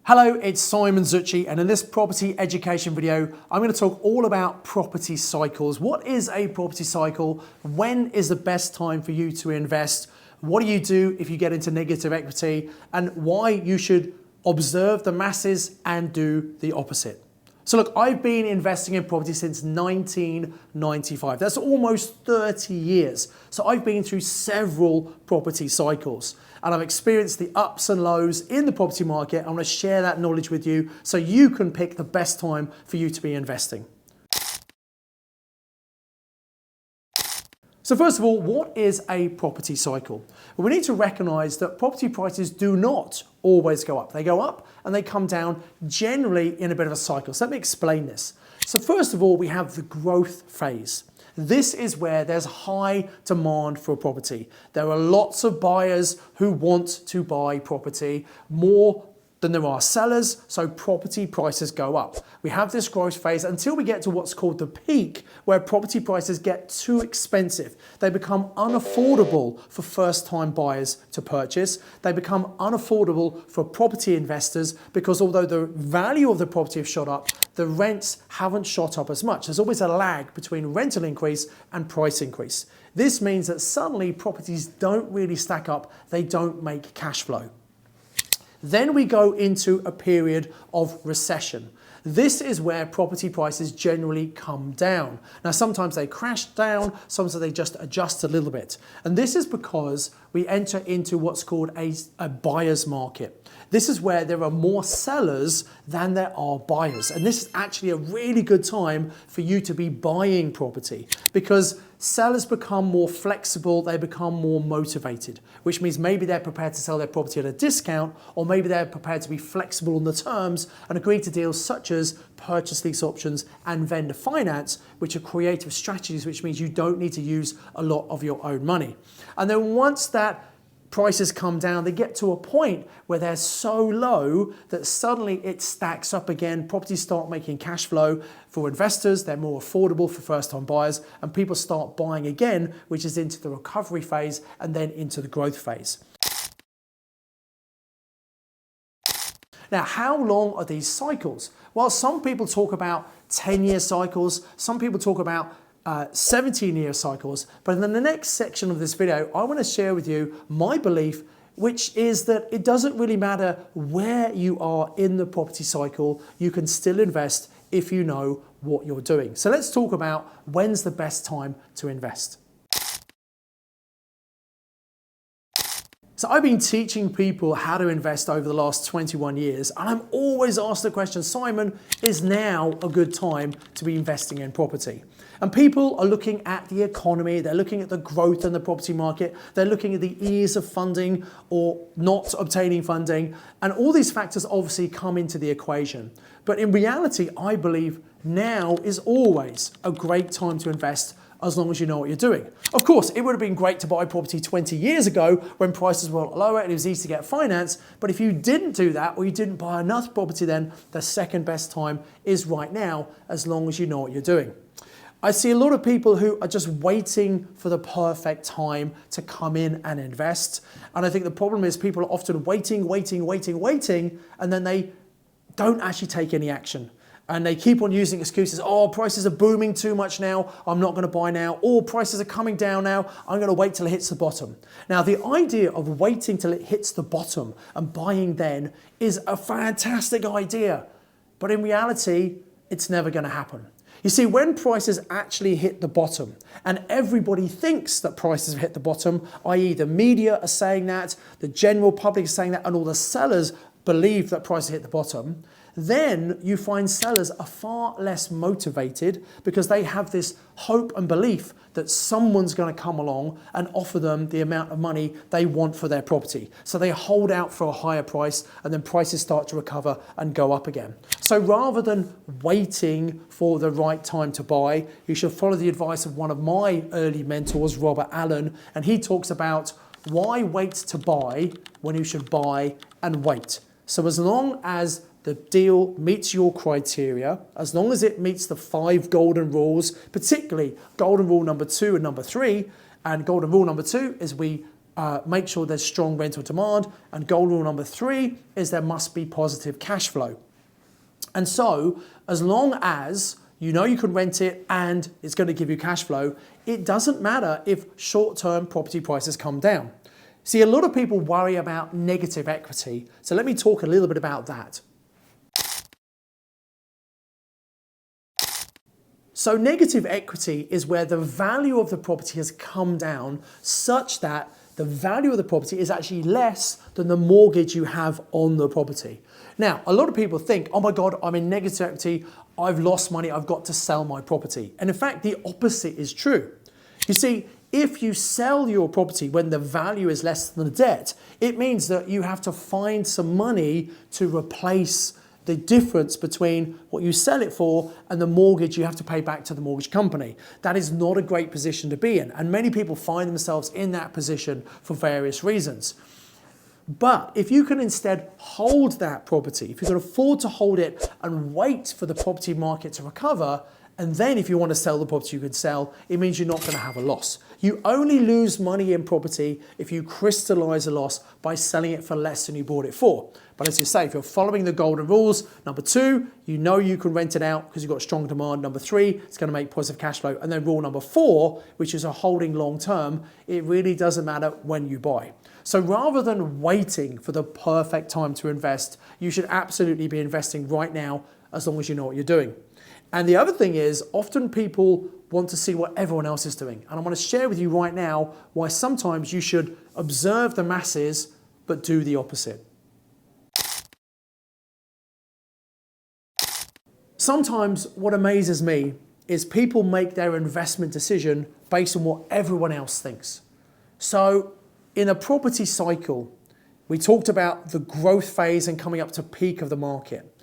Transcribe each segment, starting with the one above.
Hello, it's Simon Zutshi, and in this property education video, I'm going to talk all about property cycles. What is a property cycle? When is the best time for you to invest? What do you do if you get into negative equity? And why you should observe the masses and do the opposite. So look, I've been investing in property since 1995. That's almost 30 years. So I've been through several property cycles and I've experienced the ups and lows in the property market. I want to share that knowledge with you so you can pick the best time for you to be investing. So first of all, what is a property cycle? Well, we need to recognize that property prices do not always go up. They go up and they come down generally in a bit of a cycle. So let me explain this. So first of all, we have the growth phase. This is where there's high demand for property. There are lots of buyers who want to buy property, more than there are sellers, so property prices go up. We have this growth phase until we get to what's called the peak, where property prices get too expensive. They become unaffordable for first-time buyers to purchase. They become unaffordable for property investors because although the value of the property has shot up, the rents haven't shot up as much. There's always a lag between rental increase and price increase. This means that suddenly properties don't really stack up. They don't make cash flow. Then we go into a period of recession. This is where property prices generally come down. Now, sometimes they crash down, sometimes they just adjust a little bit. And this is because we enter into what's called a buyer's market. This is where there are more sellers than there are buyers. And this is actually a really good time for you to be buying property because sellers become more flexible, they become more motivated, which means maybe they're prepared to sell their property at a discount, or maybe they're prepared to be flexible on the terms and agree to deals such as purchase lease options and vendor finance, which are creative strategies, which means you don't need to use a lot of your own money. And then once that prices come down, they get to a point where they're so low that suddenly it stacks up again. Properties start making cash flow for investors, they're more affordable for first-time buyers, and people start buying again, which is into the recovery phase and then into the growth phase. Now, how long are these cycles? Well, some people talk about 10-year cycles, some people talk about 17-year cycles, but in the next section of this video, I want to share with you my belief, which is that it doesn't really matter where you are in the property cycle, you can still invest if you know what you're doing. So let's talk about when's the best time to invest. So I've been teaching people how to invest over the last 21 years, and I'm always asked the question, Simon, is now a good time to be investing in property? And people are looking at the economy, they're looking at the growth in the property market, they're looking at the ease of funding or not obtaining funding, and all these factors obviously come into the equation. But in reality, I believe now is always a great time to invest as long as you know what you're doing. Of course, it would have been great to buy property 20 years ago when prices were lower and it was easy to get finance, but if you didn't do that or you didn't buy enough property then, the second best time is right now, as long as you know what you're doing. I see a lot of people who are just waiting for the perfect time to come in and invest. And I think the problem is people are often waiting, and then they don't actually take any action. And they keep on using excuses, oh, prices are booming too much now, I'm not going to buy now, or prices are coming down now, I'm going to wait till it hits the bottom. Now, the idea of waiting till it hits the bottom and buying then is a fantastic idea, but in reality, it's never going to happen. You see, when prices actually hit the bottom, and everybody thinks that prices have hit the bottom, i.e. the media are saying that, the general public is saying that, and all the sellers believe that prices hit the bottom, then you find sellers are far less motivated because they have this hope and belief that someone's going to come along and offer them the amount of money they want for their property. So they hold out for a higher price and then prices start to recover and go up again. So rather than waiting for the right time to buy, you should follow the advice of one of my early mentors, Robert Allen, and he talks about why wait to buy when you should buy and wait. So as long as the deal meets your criteria, as long as it meets the 5 golden rules, particularly golden rule number 2 and number 3, and golden rule number 2 is we make sure there's strong rental demand. And gold rule number 3 is there must be positive cash flow. And so, as long as you know you can rent it and it's going to give you cash flow, it doesn't matter if short-term property prices come down. See, a lot of people worry about negative equity. So let me talk a little bit about that. So negative equity is where the value of the property has come down such that the value of the property is actually less than the mortgage you have on the property. Now, a lot of people think, oh my God, I'm in negative equity, I've lost money, I've got to sell my property. And in fact, the opposite is true. You see, if you sell your property when the value is less than the debt, it means that you have to find some money to replace the difference between what you sell it for and the mortgage you have to pay back to the mortgage company. That is not a great position to be in. And many people find themselves in that position for various reasons. But if you can instead hold that property, if you can afford to hold it and wait for the property market to recover, and then if you want to sell the property you could sell, it means you're not going to have a loss. You only lose money in property if you crystallize a loss by selling it for less than you bought it for. But as you say, if you're following the golden rules, number 2, you know you can rent it out because you've got strong demand. Number 3, it's going to make positive cash flow. And then rule number 4, which is a holding long term, it really doesn't matter when you buy. So rather than waiting for the perfect time to invest, you should absolutely be investing right now as long as you know what you're doing. And the other thing is, often people want to see what everyone else is doing. And I want to share with you right now why sometimes you should observe the masses, but do the opposite. Sometimes what amazes me is people make their investment decision based on what everyone else thinks. So in a property cycle, we talked about the growth phase and coming up to peak of the market.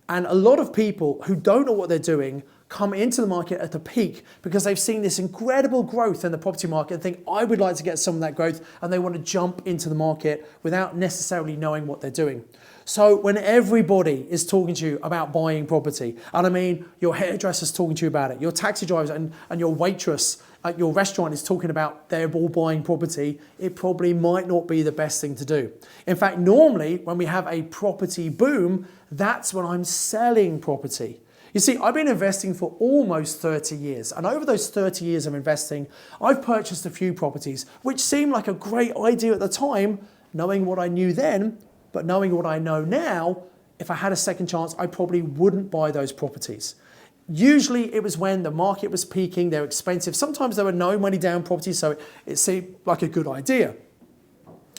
And a lot of people who don't know what they're doing come into the market at the peak because they've seen this incredible growth in the property market and think, I would like to get some of that growth, and they want to jump into the market without necessarily knowing what they're doing. So when everybody is talking to you about buying property, and I mean your hairdresser's talking to you about it, your taxi drivers and your waitress at your restaurant is talking about they're all buying property, it probably might not be the best thing to do. In fact, normally when we have a property boom, that's when I'm selling property. You see, I've been investing for almost 30 years, and over those 30 years of investing, I've purchased a few properties, which seemed like a great idea at the time, knowing what I knew then, but knowing what I know now, if I had a second chance, I probably wouldn't buy those properties. Usually it was when the market was peaking, they're expensive. Sometimes there were no money down properties, so it seemed like a good idea.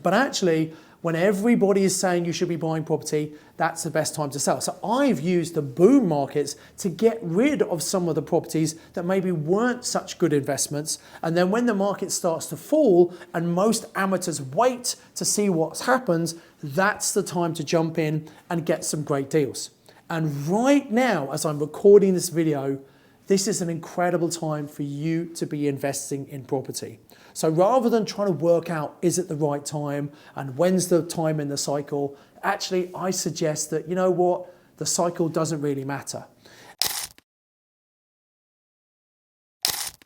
But actually, when everybody is saying you should be buying property, that's the best time to sell. So I've used the boom markets to get rid of some of the properties that maybe weren't such good investments. And then when the market starts to fall and most amateurs wait to see what happens, that's the time to jump in and get some great deals. And right now, as I'm recording this video, this is an incredible time for you to be investing in property. So rather than trying to work out, is it the right time and when's the time in the cycle, actually, I suggest that, you know what, the cycle doesn't really matter.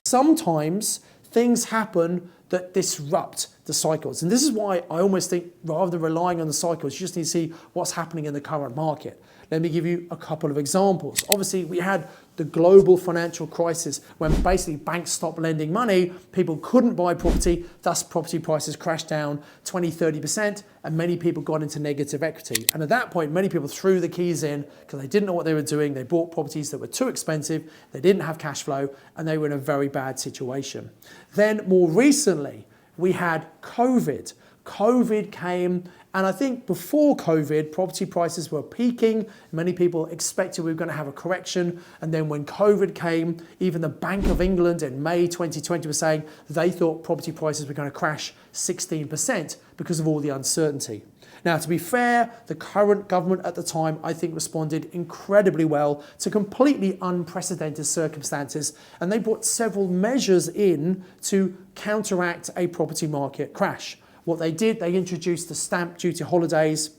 Sometimes things happen that disrupt the cycles. And this is why I almost think rather than relying on the cycles, you just need to see what's happening in the current market. Let me give you a couple of examples. Obviously, we had the global financial crisis when basically banks stopped lending money, people couldn't buy property, thus property prices crashed down 20-30%, and many people got into negative equity. And at that point, many people threw the keys in because they didn't know what they were doing. They bought properties that were too expensive, they didn't have cash flow, and they were in a very bad situation. Then more recently, we had COVID. COVID came, and I think before COVID, property prices were peaking. Many people expected we were going to have a correction. And then when COVID came, even the Bank of England in May 2020 was saying they thought property prices were going to crash 16% because of all the uncertainty. Now, to be fair, the current government at the time, I think, responded incredibly well to completely unprecedented circumstances, and they brought several measures in to counteract a property market crash. What they did, they introduced the stamp duty holidays.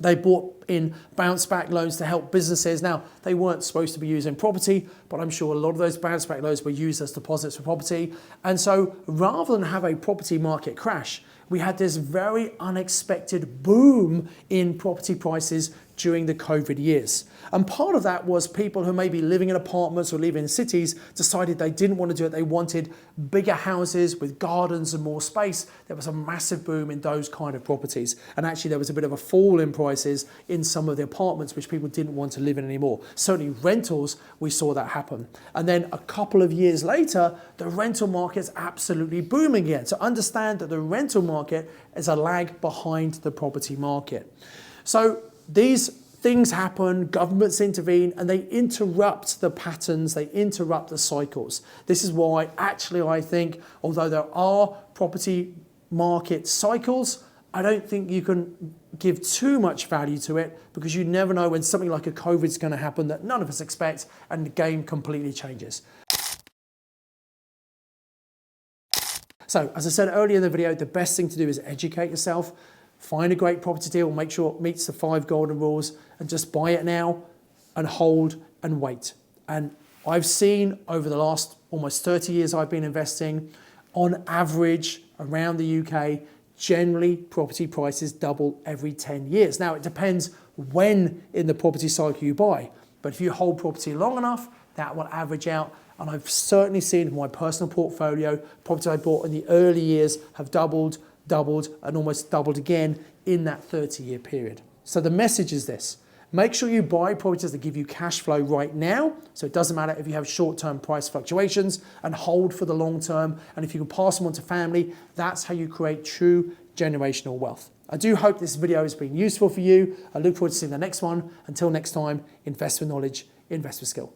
They brought in bounce back loans to help businesses. Now, they weren't supposed to be used in property, but I'm sure a lot of those bounce back loans were used as deposits for property. And so rather than have a property market crash, we had this very unexpected boom in property prices during the COVID years. And part of that was people who may be living in apartments or living in cities decided they didn't want to do it. They wanted bigger houses with gardens and more space. There was a massive boom in those kind of properties. And actually there was a bit of a fall in prices in some of the apartments which people didn't want to live in anymore. Certainly rentals, we saw that happen. And then a couple of years later, the rental market's absolutely booming again. So understand that the rental market is a lag behind the property market. So these things happen, governments intervene, and they interrupt the patterns, they interrupt the cycles. This is why actually I think, although there are property market cycles, I don't think you can give too much value to it, because you never know when something like a COVID is going to happen that none of us expect and the game completely changes. So, as I said earlier in the video, the best thing to do is educate yourself. Find a great property deal, make sure it meets the 5 golden rules, and just buy it now and hold and wait. And I've seen over the last almost 30 years I've been investing, on average around the UK, generally property prices double every 10 years. Now it depends when in the property cycle you buy, but if you hold property long enough, that will average out. And I've certainly seen in my personal portfolio, properties I bought in the early years have doubled, and almost doubled again in that 30-year period. So the message is this: make sure you buy properties that give you cash flow right now, so it doesn't matter if you have short-term price fluctuations, and hold for the long term. And if you can pass them on to family, that's how you create true generational wealth. I do hope this video has been useful for you. I look forward to seeing the next one. Until next time, invest with knowledge, invest with skill.